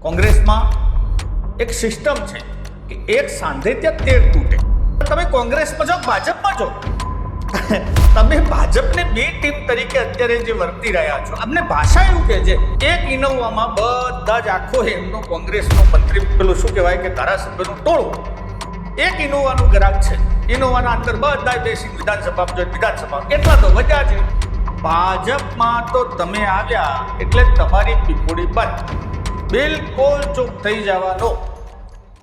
કોંગ્રેસમાં એક સિસ્ટમ છે કે એક સાંધે ત્યાં તેર તૂટે. તમે કોંગ્રેસમાં જાઓ, ભાજપમાં જાઓ, તમે ભાજપને બે ટીમ તરીકે અત્યારે જે વર્તી રહ્યા છો, અમને ભાષા એવું કહે છે એક ઇનોવામાં બધા જ આખો એમનો કોંગ્રેસનો મંત્રી પેલું શું કહેવાય કે ધારાસભ્યનું ટોળું એક ઇનોવાનું ગ્રાહક છે. ઇનોવાના અંદર બધા બેસી વિધાનસભા એટલા તો વજ્યા છે. ભાજપમાં તો તમે આવ્યા એટલે તમારી પીપોડી બંધ, બિલકુલ ચૂપ થઈ જવાનો.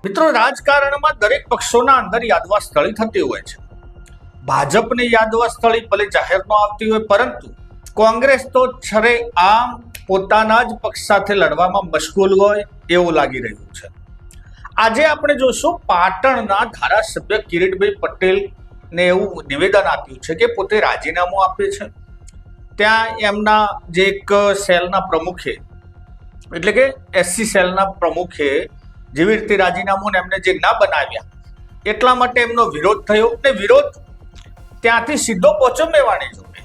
મિત્રો, રાજકારણમાં દરેક પક્ષોના અંદર યાદવા સ્થળી થતી હોય છે. ભાજપની યાદવા સ્થળી ભલે જાહેર ન આવતી હોય, પરંતુ કોંગ્રેસ તો સરેઆમ પોતાના જ પક્ષ સાથે લડવામાં મશગુલ હોય એવું લાગી રહ્યું છે. આજે આપણે જોશું પાટણના ધારાસભ્ય કિરીટભાઈ પટેલને એવું નિવેદન આપ્યું છે કે પોતે રાજીનામું આપે છે. ત્યાં એમના જે એક સેલના પ્રમુખે, એટલે કે એસસી સેલના પ્રમુખે જેવી રીતે રાજીનામું એમને જે ના બનાવ્યા એટલા માટે એમનો વિરોધ થયો ને વિરોધ ત્યાંથી સીધો પહોંચ્યો મેવાણી જોડે.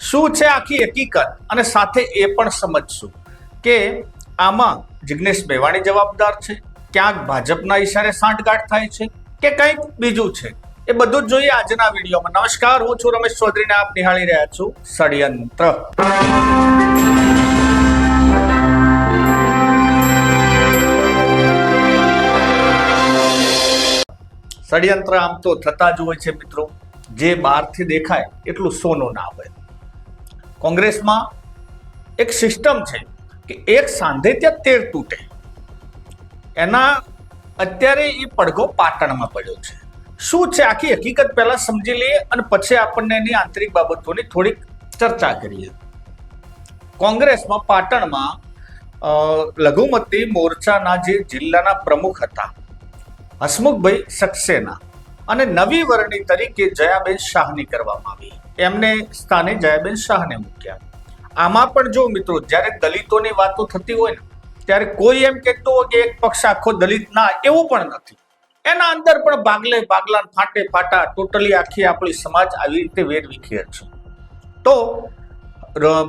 શું છે આખી હકીકત, અને સાથે એ પણ સમજશું કે આમાં જિગ્નેશ મેવાણી જવાબદાર છે, ક્યાંક ભાજપના ઈશારે સાંઠગાંઠ થાય છે કે કંઈક બીજું છે, એ બધું જ જોઈએ આજના વિડીયોમાં. નમસ્કાર, હું છું રમેશ ચૌધરીને આપ નિહાળી રહ્યા છું ષડયંત્ર. ષડયંત્ર આમ તો થતા જ હોય છે મિત્રો, જે બહારથી દેખાય એટલું સોનું ના હોય. કોંગ્રેસમાં એક સિસ્ટમ છે કે એક સાંધે ત્યાં તેર તૂટે. એના અત્યારે એ પડઘો પાટણમાં પડ્યો છે. શું છે આખી હકીકત પહેલા સમજી લઈએ અને પછી આપણને એની આંતરિક બાબતોની થોડીક ચર્ચા કરીએ. કોંગ્રેસમાં પાટણમાં લઘુમતી મોરચાના જે જિલ્લાના પ્રમુખ હતા હસમુખભાઈ સક્સેના અને નવી વરણી તરીકે જયાબેન શાહની કરવામાં આવી. એમને સ્થાને જયાબેન શાહને મૂક્યા. આમાં પણ જો મિત્રો, જ્યારે દલિતોની વાતો થતી હોય ને ત્યારે કોઈ એમ કહેતું હોય કે એક પક્ષ આખો દલિત ના, એવું પણ નથી. એના અંદર પણ ભાગલે ભાગલા, ફાટે ફાટા, ટોટલી આખી આપણી સમાજ આવી રીતે વેરવિખેર છે. તો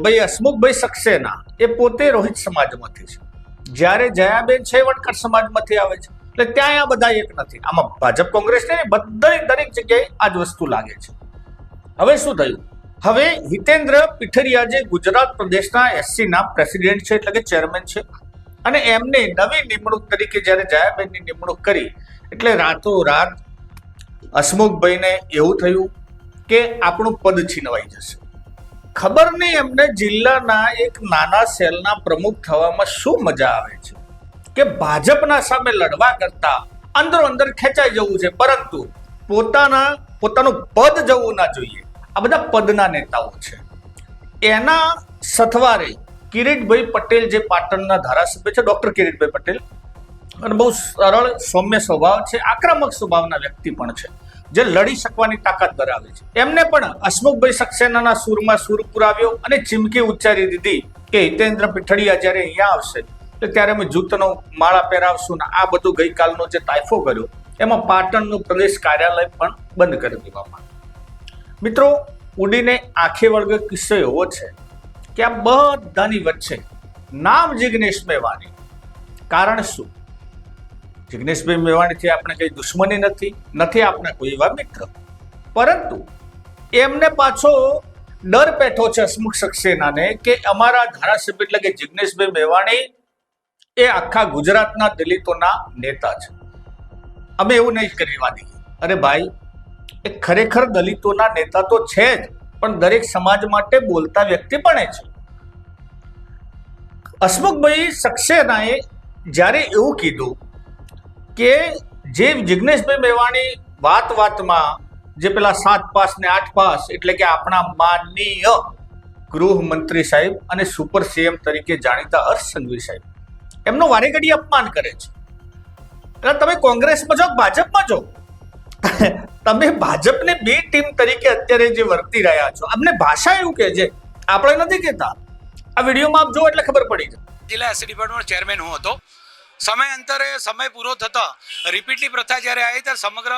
ભાઈ હસમુખભાઈ સક્સેના એ પોતે રોહિત સમાજમાંથી છે, જ્યારે જયાબેન છે વણકર સમાજમાંથી આવે છે. એટલે ત્યાં આ બધા એક નથી. આમાં ભાજપ કોંગ્રેસ ને બધા દરેક જગ્યાએ આ જ વસ્તુ લાગે છે. હવે શું થયું? હવે હિતેન્દ્ર પીઠરિયા જે ગુજરાત પ્રદેશના એસસી ના પ્રેસિડેન્ટ છે, એટલે કે ચેરમેન છે, અને એમને નવી નિમણૂક તરીકે જ્યારે જયાબેનની નિમણૂક કરી એટલે રાતોરાત હસમુખભાઈને એવું થયું કે આપણું પદ છીનવાઈ જશે. ખબર નહીં એમને જિલ્લાના એક નાના સેલના પ્રમુખ થવામાં શું મજા આવે છે કે ભાજપના સામે લડવા કરતા અંદરો અંદર ખેંચાઈ જવું છે, પરંતુ પોતાનું પદ જવું ના જોઈએ. આ બધા પદના નેતાઓ છે. એના સથવારે કિરીટભાઈ પટેલ જે પાટણના ધારાસભ્ય છે, ડોક્ટર કિરીટભાઈ પટેલ, અને બહુ સરળ સૌમ્ય સ્વભાવ છે, આક્રમક સ્વભાવના વ્યક્તિ પણ છે, જે લડી શકવાની તાકાત ધરાવે છે. એમને પણ હસમુખભાઈ સક્સેનાના સૂરમાં સૂર પુરાવ્યો અને ચીમકી ઉચ્ચારી દીધી કે હિતેન્દ્ર પીઠડિયા જ્યારે અહીંયા આવશે ત્યારે અમે જૂતનો માળા પહેરાવશું ને આ બધું ગઈકાલનો જે તાયફો કર્યો એમાં પાટણનું પ્રદેશ કાર્યાલય પણ બંધ કરી દેવામાં. મિત્રો, ઉડીને આંખે વળગે કિસ્સો એવો છે કે આ બધાની વચ્ચે નામ જિગ્નેશ મેવાણી. કારણ શું? જિગ્નેશભાઈ મેવાણીથી આપણે કઈ દુશ્મની નથી આપણે કોઈ એવા મિત્ર, પરંતુ એમને પાછો ડર પેઠો છે હસમુખ સક્સેનાને કે અમારા ધારાસભ્ય એટલે કે જિગ્નેશભાઈ મેવાણી એ આખા ગુજરાતના દલિતોના નેતા છે, અમે એવું નહીં કરવા દઈએ. અરે ભાઈ, એ ખરેખર દલિતોના નેતા તો છે જ, પણ દરેક સમાજ માટે બોલતા વ્યક્તિ પણ છે. હસમુખભાઈ સક્સેનાએ જ્યારે એવું કીધું કે જે જિગ્નેશભાઈ મેવાણી વાતમાં જે પેલા 7 પાસ ને 8 પાસ એટલે કે આપણા માનનીય ગૃહમંત્રી સાહેબ અને સુપર સીએમ તરીકે જાણીતા હર્ષ સંઘવી સાહેબ એમનો વારે ઘડી અપમાન કરે છે. એટલે તમે કોંગ્રેસમાં જાઓ, ભાજપમાં જાઓ, તમે ભાજપને બે ટીમ તરીકે અત્યારે જે વર્તી રહ્યા છો, અમને ભાષા એવું કહે છે, આપણે નથી કહેતા. આ વિડીયોમાં આપ જો એટલે ખબર પડી જાય. જિલ્લા એસસી ડિપાર્ટમેન્ટ ચેરમેન હું હતો સમયાંતરે સમય પૂરો થતા રિપીટલી પ્રથા જ્યારે આવી ત્યારે સમગ્ર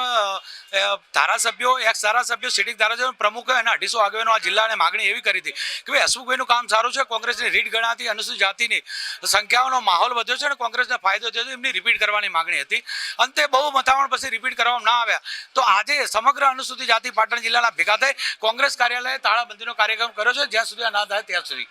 ધારાસભ્યો એક્સ ધારાસભ્યો સિટિંગ ધારાસભ્યો પ્રમુખો અને 250 આગેવાનો આ જિલ્લાને માગણી એવી કરી હતી કે ભાઈ હસમુખભાઈનું કામ સારું છે, કોંગ્રેસની રીટ ગણાતી અનુસૂચિત જાતિની સંખ્યાઓનો માહોલ વધ્યો છે અને કોંગ્રેસને ફાયદો થયો છે, એમની રિપીટ કરવાની માગણી હતી. અંતે બહુ મથામણ પછી રિપીટ કરવામાં ના આવ્યા તો આજે સમગ્ર અનુસૂચિત જાતિ પાટણ જિલ્લાના ભેગા થઈ કોંગ્રેસ કાર્યાલયે તાળાબંધીનો કાર્યક્રમ કર્યો છે જ્યાં સુધી આ ના થાય ત્યાં સુધી.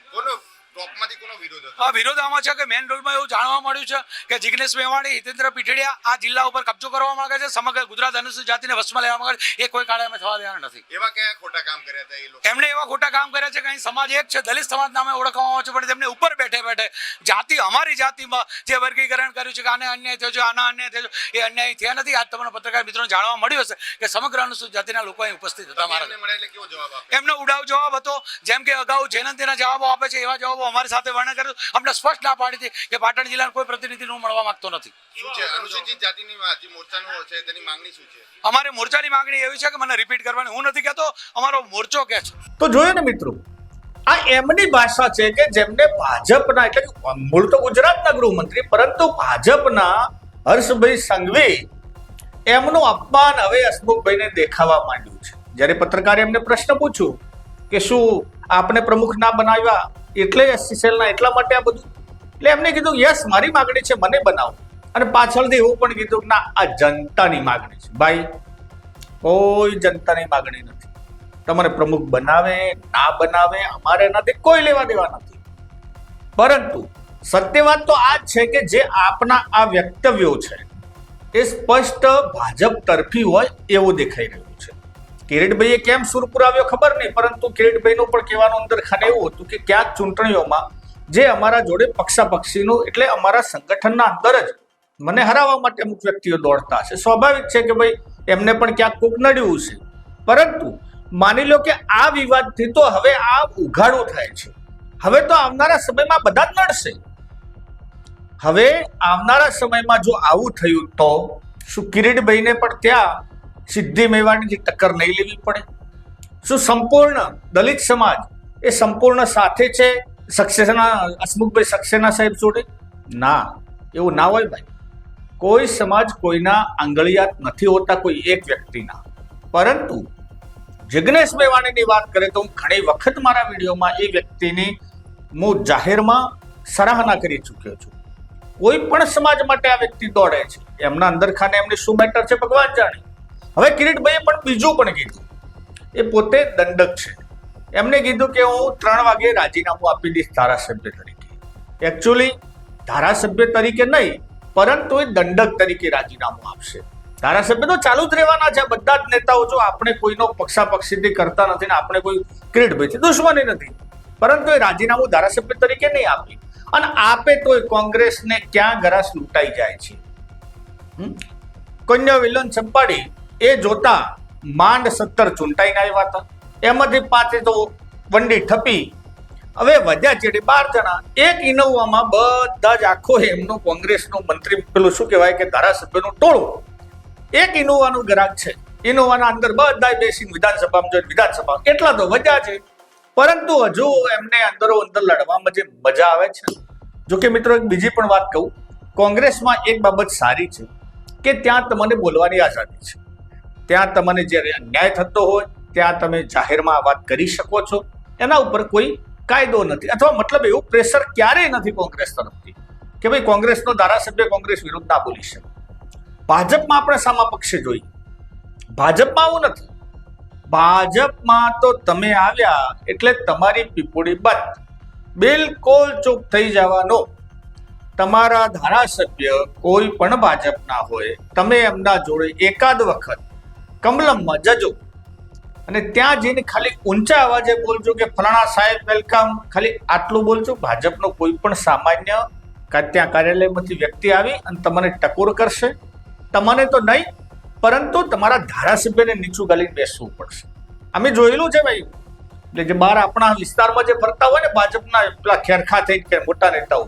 વિરોધ આમાં છે કે મેન રોડમાં એવું જાણવા મળ્યું છે કે જિગ્નેશ મેવાણી, હિતેન્દ્ર પીઠડિયા આ જિલ્લા ઉપર કબજો કરવા માંગે છે, સમગ્ર ગુજરાત અનુસૂચિત જાતિને વશમાં લેવા માંગે છે. એ કોઈ કાળે અમે થવા દેવાના નથી. એવા કયા ખોટા કામ કર્યા હતા એ લોકો? એમણે એવા ખોટા કામ કર્યા છે કે અહીં સમાજ એક છે, દલિત સમાજ નામે ઓળખવામાં આવે છે, પણ તેમને ઉપર બેઠે બેઠે જાતિ અમારી જાતિમાં જે વર્ગીકરણ કર્યું છે કે આને અન્યાય થયો છે, આના અન્યાય થયો છે, એ અન્યાય થયા નથી. આજ તમારા પત્રકાર મિત્રોને જાણવા મળ્યું હશે કે સમગ્ર અનુસૂચિત જાતિના લોકો અહીં ઉપસ્થિત હતા. એમનો ઉડાવ જવાબ હતો, જેમ કે અગાઉ જયંતિના જવાબો આપે છે એવા જવાબો અમારી સાથે વર્ણન કર્યું. અમને સ્પષ્ટ ના પાડી હતી કે પાટણ જિલ્લાનો કોઈ પ્રતિનિધિ મળવા માંગતો નથી. શું છે અનુસૂચિત જાતિની જે મોરચાનું છે તેની માંગણી શું છે? અમારે મોરચાની માંગણી એવી છે કે મને રિપીટ કરવાની, હું નથી કહેતો, અમારો મોરચો કહે છે. તો જોયું ને મિત્રો, આ એમની ભાષા છે કે જેમને ભાજપના એટલે કે મૂળ તો ગુજરાતના ગૃહમંત્રી પરંતુ ભાજપના હર્ષભાઈ સંઘવી એમનું અપમાન હવે હસમુખભાઈને દેખાવા માંડ્યું છે. જ્યારે પત્રકારે એમને પ્રશ્ન પૂછ્યું કે શું આપને પ્રમુખ ના બનાવ્યા એટલે એસસી સેલના એટલા માટે આ બધું, એટલે એમને કીધું યસ મારી માગણી છે, મને બનાવો. અને પાછળથી એવું પણ કીધું ના આ જનતાની માગણી છે. ભાઈ કોઈ જનતાની માગણી નથી. તમારે પ્રમુખ બનાવે ના બનાવે અમારે નથી કોઈ લેવા દેવા નથી. પરંતુ સત્ય વાત તો આ જ છે કે જે આપના આ વ્યક્તવ્યો છે એ સ્પષ્ટ ભાજપ તરફી હોય એવું દેખાઈ રહ્યું છે. કિરીટભાઈએ કેમ સુર પુરાવ્યો ખબર નહીં, પરંતુ કિરીટભાઈનું પણ કહેવાનું અંદર ખાને એવું હતું કે ક્યાંક ચૂંટણીઓમાં જે અમારા જોડે પક્ષાપક્ષીનું એટલે અમારા સંગઠનના અંદર જ મને હરાવવા માટે અમુક વ્યક્તિઓ દોડતા હશે. સ્વાભાવિક છે કે ભાઈ એમને પણ ક્યાંક કોક નડ્યું છે. પરંતુ માની લો કે આ વિવાદથી તો હવે આ ઉઘાડું થાય છે. હવે તો આવનારા સમયમાં બધા જ લડશે. હવે આવનારા સમયમાં જો આવું થયું તો શું કિરીટભાઈને પણ ત્યાં સિદ્ધિ મેવાણીથી ટક્કર નહીં લેવી પડે? શું સંપૂર્ણ દલિત સમાજ એ સંપૂર્ણ સાથે છે સક્સેના હસમુખભાઈ સક્સેના સાહેબ જોડે? ના, એવું ના હોય ભાઈ. કોઈ સમાજ કોઈના આંગળિયાત નથી હોતા કોઈ એક વ્યક્તિના. પરંતુ જિગ્નેશ મેવાણીની વાત કરે તો હું ઘણી વખત મારા વિડીયોમાં એ વ્યક્તિની હું જાહેરમાં સરાહના કરી ચૂક્યો છું. કોઈ પણ સમાજ માટે આ વ્યક્તિ દોડે છે. એમના અંદર ખાને એમની શું મેટર છે ભગવાન જાણે. હવે કિરીટભાઈએ પણ બીજું પણ કીધું, એ પોતે દંડક છે. એમને કીધું કે હું 3 વાગે રાજીનામું આપી દઈશ ધારાસભ્ય તરીકે. એકચ્યુઅલી ધારાસભ્ય તરીકે નહીં પરંતુ એ દંડક તરીકે રાજીનામું આપશે. ધારાસભ્ય તો ચાલુ જ રહેવાના છે. બધા જ નેતાઓ જો આપણે કોઈનો પક્ષાપક્ષીથી કરતા નથી ને આપણે કોઈ કિરીટભાઈથી દુશ્મની નથી, પરંતુ એ રાજીનામું ધારાસભ્ય તરીકે નહીં આપે. અને આપે તો કોંગ્રેસને ક્યાં ગરાસ લૂંટાઈ જાય છે. કન્યા વિલન ચંપાડી એ જોતા માંડ 17 ચૂંટાઈને આવ્યા હતા. એમાંથી 5 તો વંડી ઠપી. હવે વધ્યા ચેડી 12 જણા. એક ઇનોવામાં બધા જ આખો એમનું કોંગ્રેસનું મંત્રી પેલું શું કહેવાય કે ધારાસભ્યનું ટોળું એક ઇનોવાનું ગ્રાહક છે. ઇનોવાના અંદર બધા બેસીને વિધાનસભામાં જોઈને વિધાનસભા એટલા તો વધ્યા છે. પરંતુ હજુ એમને અંદરો અંદર લડવામાં જે મજા આવે છે. જો કે મિત્રો એક બીજી પણ વાત કહું, કોંગ્રેસમાં એક બાબત સારી છે કે ત્યાં તમને બોલવાની આઝાદી છે. ત્યાં તમને જ્યારે અન્યાય થતો હોય ત્યાં તમે જાહેરમાં આ વાત કરી શકો છો. એના ઉપર કોઈ કાયદો નથી અથવા મતલબ એવું પ્રેશર ક્યારેય નથી કોંગ્રેસ તરફથી કે ભાઈ કોંગ્રેસનો ધારાસભ્ય કોંગ્રેસ વિરુદ્ધ ના બોલી શકે. ભાજપમાં આપણે સામા પક્ષે જોઈએ. ભાજપમાં આવું નથી. ભાજપમાં તો તમે આવ્યા એટલે તમારી પીપુડી બંધ, બિલકુલ ચૂપ થઈ જવાનો. તમારા ધારાસભ્ય કોઈ પણ ભાજપના હોય, તમે એમના જોડે એકાદ વખત કમલમમાં જજો અને ત્યાં જઈને ખાલી ઊંચા અવાજે બોલજો કે ફલાણા સાહેબ વેલકમ, ખાલી આટલું બોલજો. ભાજપનો કોઈ પણ સામાન્ય ત્યાં કાર્યાલયમાંથી વ્યક્તિ આવી અને તમને ટકોર કરશે, તમને તો નહીં પરંતુ તમારા ધારાસભ્યને નીચું ગાલીને બેસવું પડશે. અમે જોયેલું છે ભાઈ. એટલે જે બહાર આપણા વિસ્તારમાં જે ફરતા હોય ને ભાજપના પેલા ખેરખા થઈને કે મોટા નેતાઓ,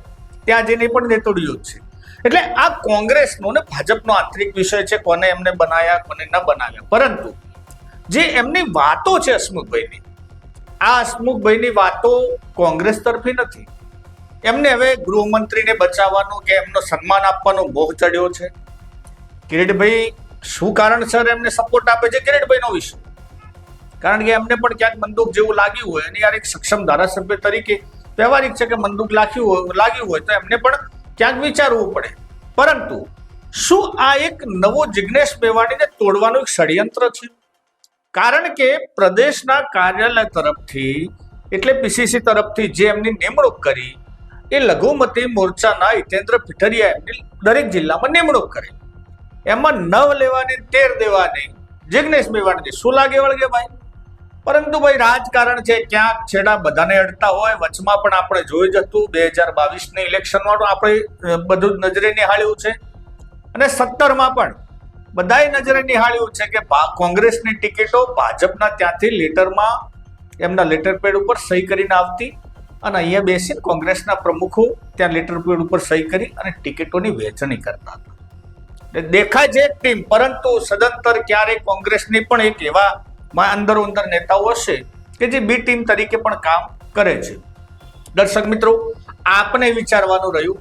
ત્યાં જઈને પણ નેતોડીઓ જ છે. એટલે આ કોંગ્રેસનો ને ભાજપનો આંતરિક વિષય છે, કોને એમને બનાવ્યા કોને ન બનાવ્યા. પરંતુ જે એમની વાતો છે હસમુખભાઈની, આ હસમુખભાઈની વાતો કોંગ્રેસ તરફી નથી. એમને હવે ગૃહમંત્રીને બચાવવાનો કે એમનો સન્માન આપવાનો મોહ ચડ્યો છે. કિરીટભાઈ શું કારણસર એમને સપોર્ટ આપે છે કિરીટભાઈનો વિષય, કારણ કે એમને પણ ક્યાંક બંદૂક જેવું લાગ્યું હોય અને યાર એક સક્ષમ ધારાસભ્ય તરીકે વ્યવહારિક છે કે બંદૂક લાગ્યું હોય તો એમને પણ ક્યાંક વિચારવું પડે. પરંતુ શું આ એક નવો જિગ્નેશ મેવાણીને તોડવાનું એક ષડયંત્ર છે? કારણ કે પ્રદેશના કાર્યાલય તરફથી એટલે પીસીસી તરફથી જે એમની નિમણૂક કરી એ લઘુમતી મોરચાના હિતેન્દ્ર પીઠરિયા એમની દરેક જિલ્લામાં નિમણૂક કરી, એમાં 9 લેવાની 13 દેવાની જિગ્નેશ મેવાણીને શું લાગે વળગે ભાઈ? પરંતુ ભાઈ રાજકારણ છે, ક્યાંક છેડા બધાને અડતા હોય. વચમાં પણ આપણે જોઈ જ હતું 2022ની ઇલેક્શનમાં આપણે બધું જ નજરે નિહાળ્યું છે અને 17માં પણ બધાએ નજરે નિહાળ્યું છે કે કોંગ્રેસની ટિકિટો ભાજપના ત્યાંથી લેટરમાં એમના લેટર પેડ ઉપર સહી કરીને આવતી અને અહીંયા બેસીને કોંગ્રેસના પ્રમુખો ત્યાં લેટર પેડ ઉપર સહી કરી અને ટિકિટોની વહેંચણી કરતા હતા. દેખાય છે એક ટીમ, પરંતુ સદંતર ક્યારેક કોંગ્રેસની પણ એક એવા અંદરો અંદર નેતાઓ હશે કે જે બી ટીમ તરીકે પણ કામ કરે છે. દર્શક મિત્રો, આપને વિચારવાનું રહ્યું,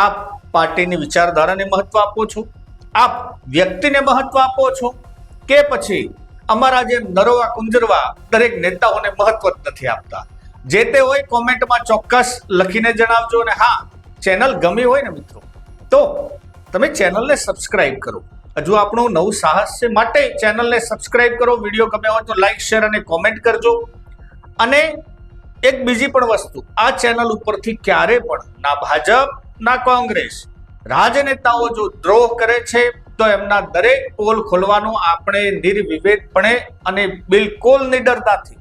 આપ પાર્ટીની વિચારધારાને મહત્વ આપો છો, આપ વ્યક્તિને મહત્વ આપો છો કે પછી અમારા જે નરવા કુંજરવા દરેક નેતાઓને મહત્વ જ નથી આપતા? જે તે હોય કોમેન્ટમાં ચોક્કસ લખીને જણાવજો. અને હા, ચેનલ ગમી હોય ને મિત્રો તો તમે ચેનલને સબસ્ક્રાઇબ કરો. હજુ આપણું નવું સાહસ છે, માટે ચેનલને સબસ્ક્રાઇબ કરો. વિડીયો ગમ્યો હોય તો લાઈક, શેર અને કોમેન્ટ કરજો. અને એક બીજી પણ વસ્તુ, આ ચેનલ ઉપરથી ક્યારે પણ ના ભાજપ ના કોંગ્રેસ રાજનેતાઓ જો દ્રોહ કરે છે તો એમના દરેક પોલ ખોલવાનું આપણે નિર્વિવેદપણે અને બિલકુલ નિડરતાથી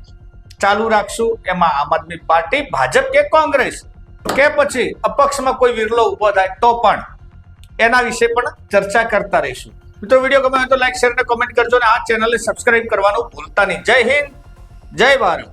ચાલુ રાખશું. એમાં આમ આદમી પાર્ટી, ભાજપ કે કોંગ્રેસ કે પછી અપક્ષમાં કોઈ વિરલો ઉભો થાય તો પણ એના વિશે પણ ચર્ચા કરતા રહીશું. મિત્રો, વિડીયો ગમ્યો હોય તો લાઈક, શેર અને કોમેન્ટ કરજો અને આ ચેનલને સબસ્ક્રાઇબ કરવાનું ભૂલતા નહીં. જય હિન્દ, જય ભારત.